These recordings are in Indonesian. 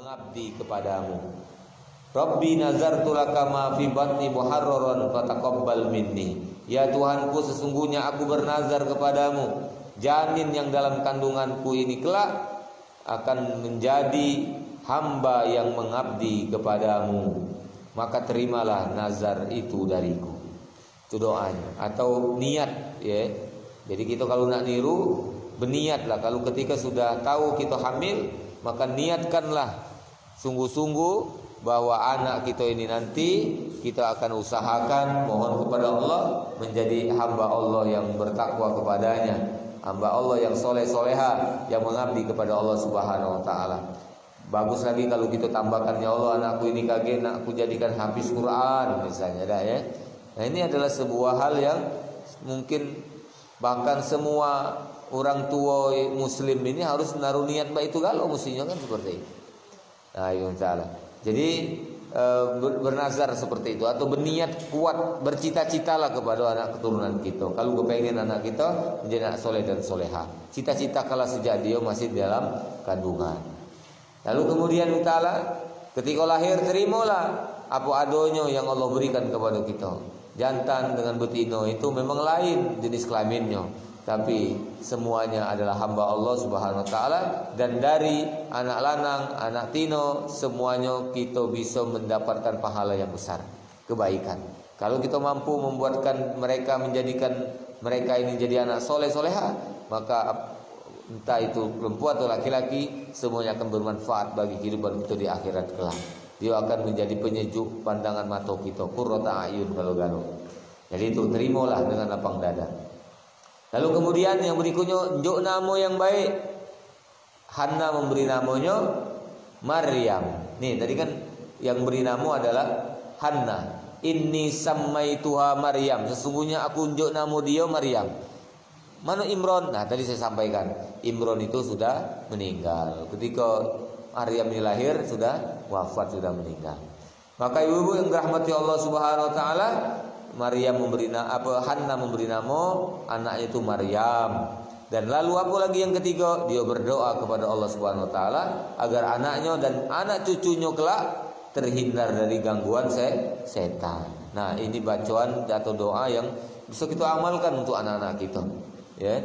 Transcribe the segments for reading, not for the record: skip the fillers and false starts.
mengabdi kepadamu. Rabbi nazartu laka ma fi batni muharraran fataqabbal minni. Ya Tuhanku, sesungguhnya aku bernazar kepadamu, janin yang dalam kandunganku ini kelak akan menjadi hamba yang mengabdi kepadamu, maka terimalah nazar itu dariku. Itu doanya atau niat ya. Jadi kita kalau nak niru berniatlah, kalau ketika sudah tahu kita hamil maka niatkanlah sungguh-sungguh bahwa anak kita ini nanti kita akan usahakan mohon kepada Allah menjadi hamba Allah yang bertakwa kepadanya, hamba Allah yang soleh-soleha, yang mengabdi kepada Allah Subhanahu wa taala. Bagus lagi kalau kita tambahkan, ya Allah anakku ini kaget, anakku jadikan hafiz Quran misalnya dah ya. Nah ini adalah sebuah hal yang mungkin bahkan semua orang tua muslim ini harus menaruh niat baik itu kalau mestinya kan seperti itu. Nah ta'ala. Jadi bernazar seperti itu atau berniat kuat, bercita-citalah kepada anak keturunan kita. Kalau kepengen anak kita menjadi anak soleh dan soleha, cita-cita kala sejak dia masih dalam kandungan. Lalu kemudian ta'ala ketika lahir terimalah apa adanya yang Allah berikan kepada kita. Jantan dengan betina itu memang lain jenis kelaminnya, tapi semuanya adalah hamba Allah Subhanahu wa taala, dan dari anak lanang, anak tino semuanya kita bisa mendapatkan pahala yang besar, kebaikan. Kalau kita mampu membuatkan mereka, menjadikan mereka ini jadi anak soleh soleha, maka entah itu perempuan atau laki-laki semuanya akan bermanfaat bagi kehidupan kita di akhirat kelak. Dia akan menjadi penyejuk pandangan mata kita, qurrata ayun kalau galau. Jadi itu terimalah dengan lapang dada. Lalu kemudian yang berikutnya, njuk nama yang baik. Hanna memberi namanya Maryam. Nih tadi kan yang beri nama adalah Hanna. Inni sammaituha Maryam. Sesungguhnya aku njuk nama dia Maryam. Mana Imron? Nah tadi saya sampaikan, Imron itu sudah meninggal. Ketika Maryam ini lahir sudah wafat, sudah meninggal. Maka ibu-ibu yang dirahmati Allah Subhanahu wa taala, Maryam memberi Hanna memberi nama anaknya itu Maryam. Dan lalu apa lagi yang ketiga? Dia berdoa kepada Allah Subhanahu wa taala agar anaknya dan anak cucunya kelak terhindar dari gangguan setan. Nah, ini bacaan atau doa yang bisa kita amalkan untuk anak-anak kita. Ya.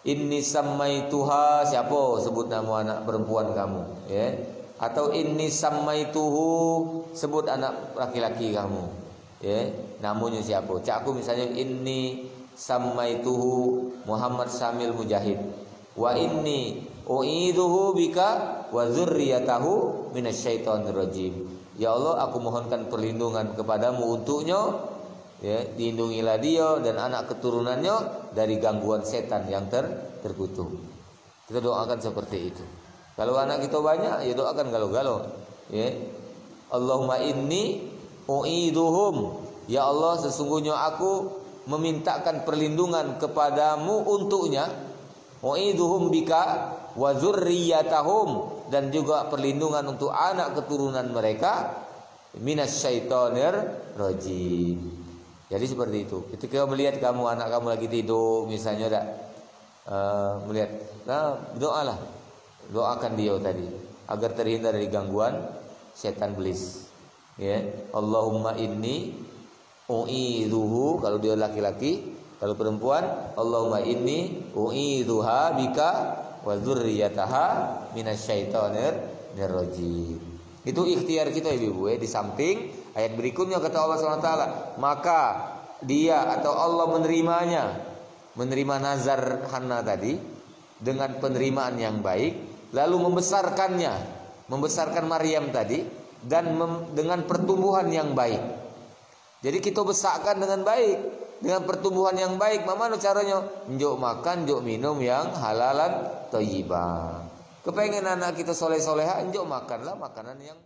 Inni sammaituha, siapa sebut nama anak perempuan kamu, ya. Atau inni sammaituhu, sebut anak laki-laki kamu, ya. Namanya siapa? Cak aku misalnya inni sammaituhu Muhammad Samil Mujahid. Wa inni u'iduhu bika wa dzurriyyatahu minasyaitonir rajim. Ya Allah, aku mohonkan perlindungan kepadamu untuknya, ya, dilindungilah dia dan anak keturunannya dari gangguan setan yang terkutuk. Kita doakan seperti itu. Kalau anak kita banyak, ya doakan galau-galau, ya. Allahumma inni u'iduhum. Ya Allah, sesungguhnya aku memintakan perlindungan kepadamu untuknya. U'iduhum bika wa dzurriyyatahum, dan juga perlindungan untuk anak keturunan mereka minasyaitonir rajim. Jadi seperti itu. Ketika melihat kamu, anak kamu lagi tidur misalnya, melihat, nah doalah, doakan dia tadi agar terhindar dari gangguan setan belis. Ya, Allahumma inni u'idzuhu kalau dia laki-laki, kalau perempuan Allahumma inni u'idzuha bika wa dzurriyyataha minasyaitonir rajim. Itu ikhtiar kita ibu-ibu ya. Di samping ayat berikutnya kata Allah SWT, maka dia atau Allah menerima nazar Hanna tadi dengan penerimaan yang baik, lalu membesarkan Maryam tadi dan dengan pertumbuhan yang baik. Jadi kita besarkan dengan baik, dengan pertumbuhan yang baik. Bagaimana caranya? Njuk makan, njuk minum yang halalan thayyibah. Kepengen anak kita soleh-soleha, njuk makanlah makanan yang